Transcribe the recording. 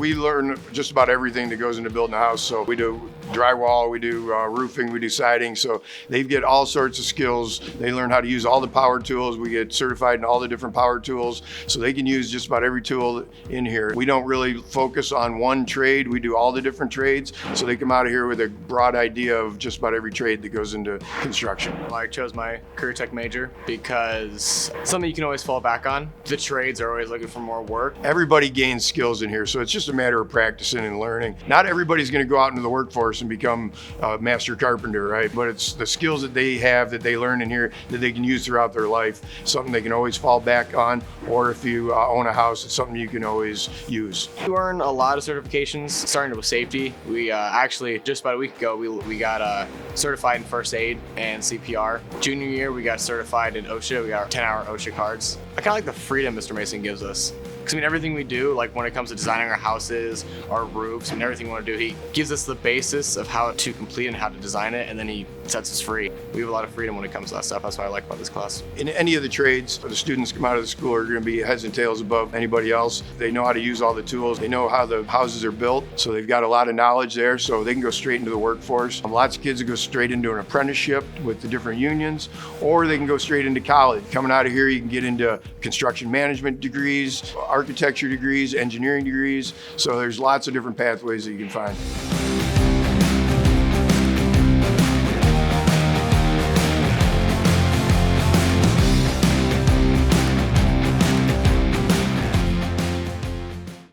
We learn just about everything that goes into building a house. So we do drywall, we do roofing, we do siding. So they get all sorts of skills. They learn how to use all the power tools. We get certified in all the different power tools, so they can use just about every tool in here. We don't really focus on one trade. We do all the different trades, so they come out of here with a broad idea of just about every trade that goes into construction. I chose my career tech major because it's something you can always fall back on. The trades are always looking for more work. Everybody gains skills in here, so it's just a matter of practicing and learning. Not everybody's going to go out into the workforce and become a master carpenter, right? But it's the skills that they have that they learn in here that they can use throughout their life. Something they can always fall back on, or if you own a house, it's something you can always use. We learn a lot of certifications, starting with safety. We actually, just about a week ago, we got certified in first aid and CPR. Junior year, we got certified in OSHA. We got our 10-hour OSHA cards. I kind of like the freedom Mr. Mason gives us. Because I mean, everything we do, like when it comes to designing our houses, our roofs, and everything we want to do, he gives us the basis of how to complete and how to design it, and then he sets us free. We have a lot of freedom when it comes to that stuff. That's what I like about this class. In any of the trades, the students come out of the school are going to be heads and tails above anybody else. They know how to use all the tools. They know how the houses are built, so they've got a lot of knowledge there, so they can go straight into the workforce. Lots of kids that go straight into an apprenticeship with the different unions, or they can go straight into college. Coming out of here, you can get into construction management degrees, architecture degrees, engineering degrees. So there's lots of different pathways that you can find.